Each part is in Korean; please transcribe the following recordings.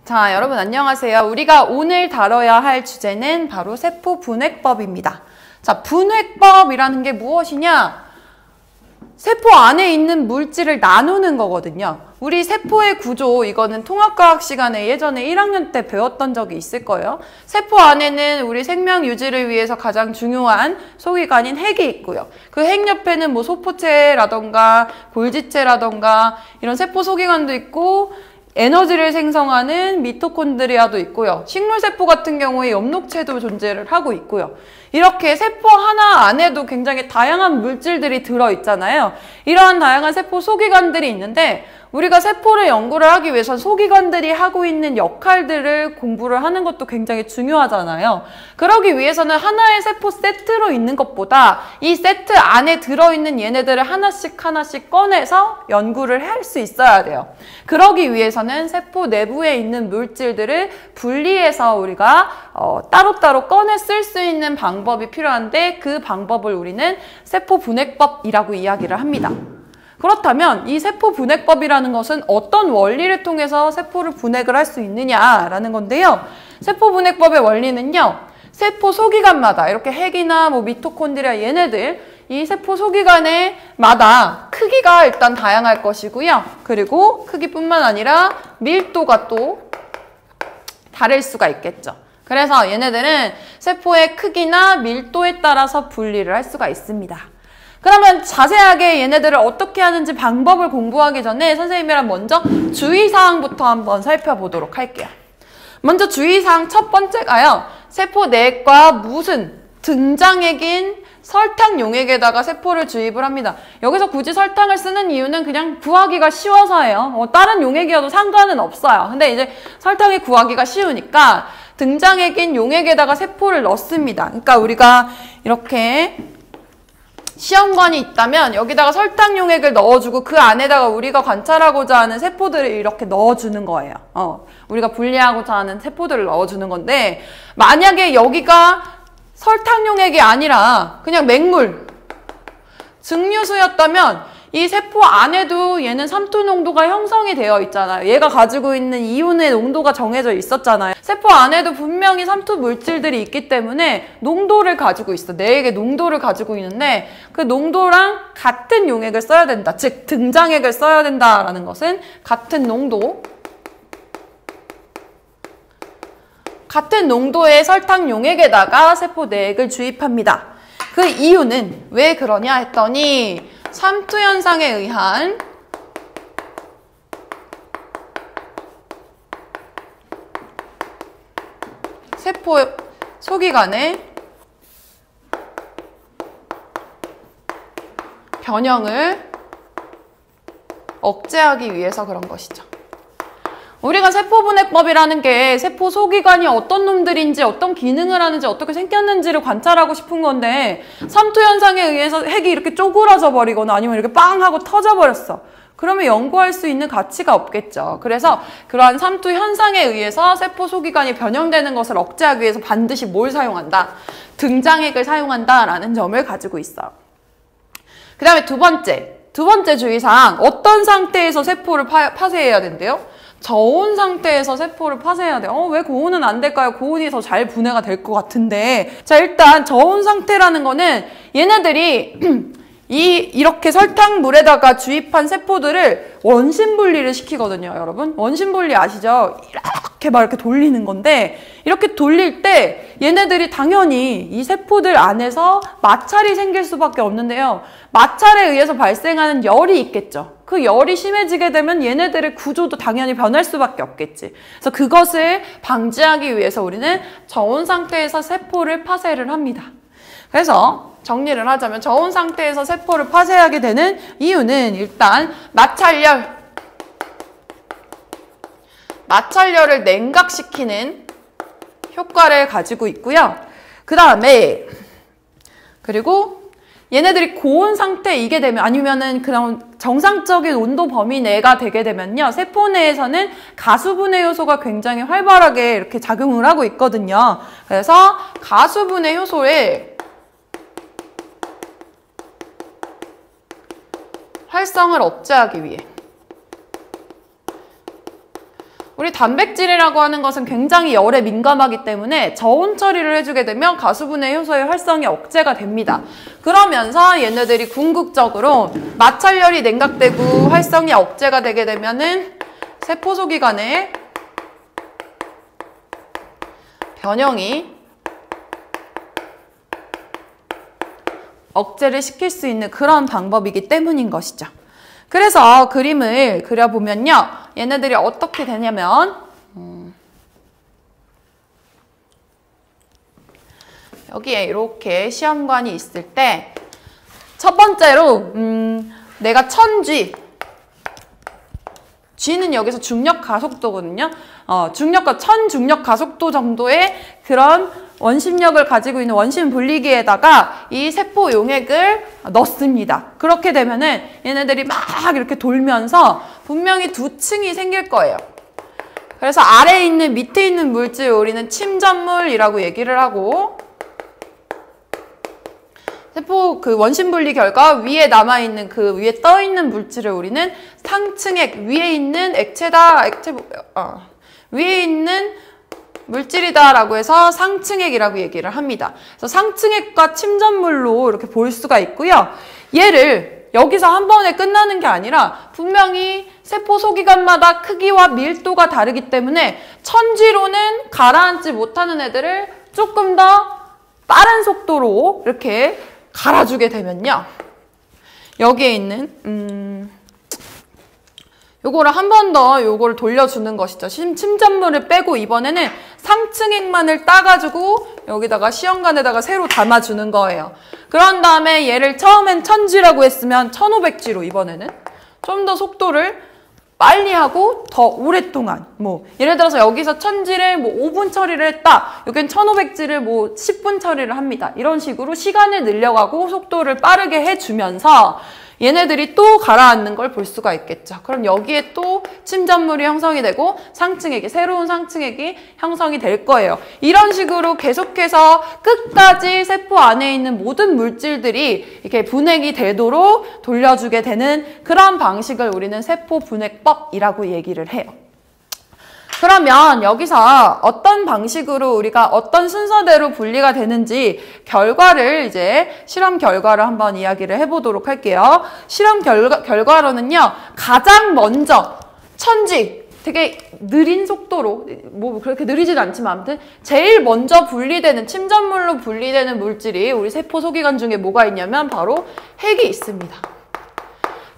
자, 여러분 안녕하세요. 우리가 오늘 다뤄야 할 주제는 바로 세포 분해법입니다. 자, 분해법이라는 게 무엇이냐? 세포 안에 있는 물질을 나누는 거거든요. 우리 세포의 구조, 이거는 통합과학 시간에 예전에 1학년 때 배웠던 적이 있을 거예요. 세포 안에는 우리 생명 유지를 위해서 가장 중요한 소기관인 핵이 있고요. 그 핵 옆에는 뭐 소포체라던가 골지체라던가 이런 세포 소기관도 있고, 에너지를 생성하는 미토콘드리아도 있고요. 식물세포 같은 경우에 엽록체도 존재를 하고 있고요. 이렇게 세포 하나 안에도 굉장히 다양한 물질들이 들어있잖아요. 이러한 다양한 세포 소기관들이 있는데, 우리가 세포를 연구를 하기 위해선 소기관들이 하고 있는 역할들을 공부를 하는 것도 굉장히 중요하잖아요. 그러기 위해서는 하나의 세포 세트로 있는 것보다 이 세트 안에 들어있는 얘네들을 하나씩 꺼내서 연구를 할 수 있어야 돼요. 그러기 위해서는 세포 내부에 있는 물질들을 분리해서 우리가 따로따로 꺼내 쓸 수 있는 방법이 필요한데, 그 방법을 우리는 세포 분해법이라고 이야기를 합니다. 그렇다면 이 세포 분해법이라는 것은 어떤 원리를 통해서 세포를 분해를 할 수 있느냐라는 건데요. 세포 분해법의 원리는요, 세포 소기관마다 이렇게 핵이나 뭐 미토콘드리아 얘네들, 이 세포 소기관에마다 크기가 일단 다양할 것이고요. 그리고 크기뿐만 아니라 밀도가 또 다를 수가 있겠죠. 그래서 얘네들은 세포의 크기나 밀도에 따라서 분리를 할 수가 있습니다. 그러면 자세하게 얘네들을 어떻게 하는지 방법을 공부하기 전에 선생님이랑 먼저 주의사항부터 한번 살펴보도록 할게요. 먼저 주의사항 첫 번째가요, 세포 내과 무슨 등장액인 설탕 용액에다가 세포를 주입을 합니다. 여기서 굳이 설탕을 쓰는 이유는 그냥 구하기가 쉬워서예요. 다른 용액이어도 상관은 없어요. 근데 이제 설탕이 구하기가 쉬우니까 등장액인 용액에다가 세포를 넣습니다. 그러니까 우리가 이렇게 시험관이 있다면 여기다가 설탕 용액을 넣어주고 그 안에다가 우리가 관찰하고자 하는 세포들을 이렇게 넣어주는 거예요. 우리가 분리하고자 하는 세포들을 넣어주는 건데, 만약에 여기가 설탕 용액이 아니라 그냥 맹물, 증류수였다면 이 세포 안에도 얘는 삼투 농도가 형성이 되어 있잖아요. 얘가 가지고 있는 이온의 농도가 정해져 있었잖아요. 세포 안에도 분명히 삼투 물질들이 있기 때문에 농도를 가지고 있어. 내액의 농도를 가지고 있는데 그 농도랑 같은 용액을 써야 된다. 즉 등장액을 써야 된다라는 것은 같은 농도, 같은 농도의 설탕 용액에다가 세포 내액을 주입합니다. 그 이유는 왜 그러냐 했더니 삼투 현상에 의한 세포 소기관의 변형을 억제하기 위해서 그런 것이죠. 우리가 세포분해법이라는 게 세포 소기관이 어떤 놈들인지, 어떤 기능을 하는지, 어떻게 생겼는지를 관찰하고 싶은 건데, 삼투 현상에 의해서 핵이 이렇게 쪼그라져 버리거나 아니면 이렇게 빵 하고 터져 버렸어. 그러면 연구할 수 있는 가치가 없겠죠. 그래서 그러한 삼투 현상에 의해서 세포 소기관이 변형되는 것을 억제하기 위해서 반드시 뭘 사용한다? 등장액을 사용한다라는 점을 가지고 있어요. 그 다음에 두 번째 주의사항, 어떤 상태에서 세포를 파쇄해야 된대요? 저온 상태에서 세포를 파쇄해야 돼요. 왜 고온은 안 될까요? 고온이 더 잘 분해가 될 것 같은데. 자, 일단 저온 상태라는 거는 얘네들이 이렇게 설탕물에다가 주입한 세포들을 원심 분리를 시키거든요, 여러분. 원심 분리 아시죠? 이렇게 돌리는 건데, 이렇게 돌릴 때 얘네들이 당연히 이 세포들 안에서 마찰이 생길 수밖에 없는데요. 마찰에 의해서 발생하는 열이 있겠죠. 그 열이 심해지게 되면 얘네들의 구조도 당연히 변할 수밖에 없겠지. 그래서 그것을 방지하기 위해서 우리는 저온 상태에서 세포를 파쇄를 합니다. 그래서 정리를 하자면 저온 상태에서 세포를 파쇄하게 되는 이유는 일단 마찰열을 냉각시키는 효과를 가지고 있고요. 그 다음에 그리고 얘네들이 고온 상태이게 되면, 아니면은 그런 정상적인 온도 범위 내가 되게 되면요, 세포 내에서는 가수분해 효소가 굉장히 활발하게 이렇게 작용을 하고 있거든요. 그래서 가수분해 효소를 활성을 억제하기 위해 우리 단백질이라고 하는 것은 굉장히 열에 민감하기 때문에 저온 처리를 해주게 되면 가수분해 효소의 활성이 억제가 됩니다. 그러면서 얘네들이 궁극적으로 마찰열이 냉각되고 활성이 억제가 되게 되면은 세포 소기관의 변형이 억제를 시킬 수 있는 그런 방법이기 때문인 것이죠. 그래서 그림을 그려보면요. 얘네들이 어떻게 되냐면 여기에 이렇게 시험관이 있을 때 첫 번째로 내가 천G G는 여기서 중력 가속도거든요. 천중력 가속도 정도의 그런 원심력을 가지고 있는 원심 분리기에다가 이 세포 용액을 넣습니다. 그렇게 되면은 얘네들이 막 이렇게 돌면서 분명히 두 층이 생길 거예요. 그래서 아래에 있는 밑에 있는 물질 우리는 침전물이라고 얘기를 하고 세포 그 원심 분리 결과 위에 남아있는 그 위에 떠있는 물질을 우리는 상층액, 위에 있는 액체다, 위에 있는 물질이다라고 해서 상층액이라고 얘기를 합니다. 그래서 상층액과 침전물로 이렇게 볼 수가 있고요. 얘를 여기서 한 번에 끝나는 게 아니라 분명히 세포 소기관마다 크기와 밀도가 다르기 때문에 천지로는 가라앉지 못하는 애들을 조금 더 빠른 속도로 이렇게 갈아주게 되면요. 여기에 있는 요거를 한 번 더 요거를 돌려주는 것이죠. 침전물을 빼고 이번에는 상층액만을 따가지고 여기다가 시험관에다가 새로 담아주는 거예요. 그런 다음에 얘를 처음엔 1000G라고 했으면 1500G로 이번에는 좀 더 속도를 빨리 하고 더 오랫동안 예를 들어서 여기서 1000G를 5분 처리를 했다. 여긴 1500G를 10분 처리를 합니다. 이런 식으로 시간을 늘려가고 속도를 빠르게 해주면서 얘네들이 또 가라앉는 걸 볼 수가 있겠죠. 그럼 여기에 또 침전물이 형성이 되고 새로운 상층액이 형성이 될 거예요. 이런 식으로 계속해서 끝까지 세포 안에 있는 모든 물질들이 이렇게 분해가 되도록 돌려주게 되는 그런 방식을 우리는 세포 분해법이라고 얘기를 해요. 그러면 여기서 어떤 방식으로 우리가 어떤 순서대로 분리가 되는지 실험 결과를 한번 이야기를 해보도록 할게요. 실험 결과로는요, 가장 먼저 1000G, 되게 느린 속도로, 그렇게 느리진 않지만 아무튼 제일 먼저 분리되는, 침전물로 분리되는 물질이 우리 세포 소기관 중에 뭐가 있냐면 바로 핵이 있습니다.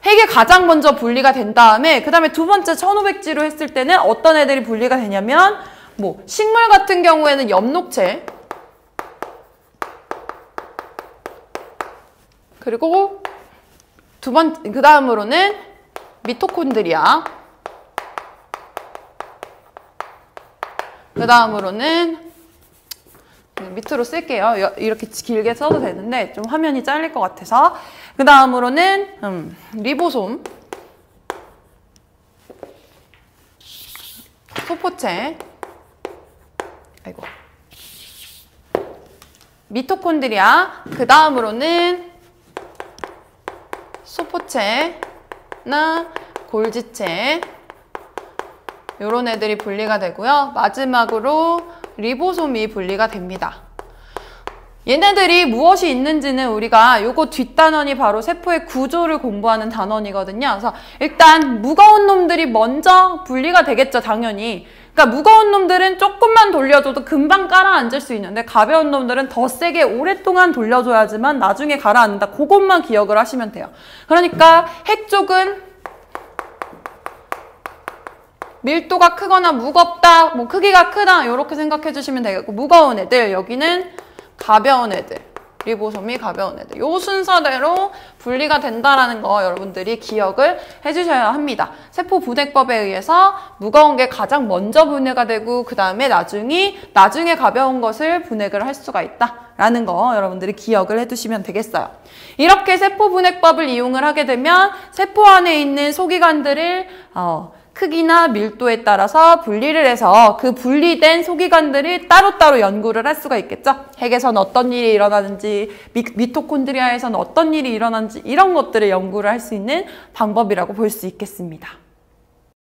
핵이 가장 먼저 분리가 된 다음에 그 다음에 두 번째 1500G로 했을 때는 어떤 애들이 분리가 되냐면 식물 같은 경우에는 엽록체 그리고 그 다음으로는 미토콘드리아 그 다음으로는 밑으로 쓸게요. 이렇게 길게 써도 되는데 좀 화면이 잘릴 것 같아서. 그 다음으로는 리보솜, 소포체, 미토콘드리아, 그 다음으로는 소포체나 골지체 요런 애들이 분리가 되고요. 마지막으로 리보솜이 분리가 됩니다. 얘네들이 무엇이 있는지는 우리가 요거 뒷단원이 바로 세포의 구조를 공부하는 단원이거든요. 그래서 일단 무거운 놈들이 먼저 분리가 되겠죠, 당연히. 그러니까 무거운 놈들은 조금만 돌려줘도 금방 가라앉을 수 있는데 가벼운 놈들은 더 세게 오랫동안 돌려줘야지만 나중에 가라앉는다. 그것만 기억을 하시면 돼요. 그러니까 핵 쪽은 밀도가 크거나 무겁다, 크기가 크다 이렇게 생각해 주시면 되겠고 무거운 애들, 여기는 가벼운 애들, 리보솜이 가벼운 애들 요 순서대로 분리가 된다라는 거 여러분들이 기억을 해주셔야 합니다. 세포 분해법에 의해서 무거운 게 가장 먼저 분해가 되고 그 다음에 나중에 가벼운 것을 분해를 할 수가 있다라는 거 여러분들이 기억을 해두시면 되겠어요. 이렇게 세포 분해법을 이용을 하게 되면 세포 안에 있는 소기관들을 크기나 밀도에 따라서 분리를 해서 그 분리된 소기관들을 따로따로 연구를 할 수가 있겠죠. 핵에서는 어떤 일이 일어나는지, 미토콘드리아에서는 어떤 일이 일어나는지 이런 것들을 연구를 할 수 있는 방법이라고 볼 수 있겠습니다.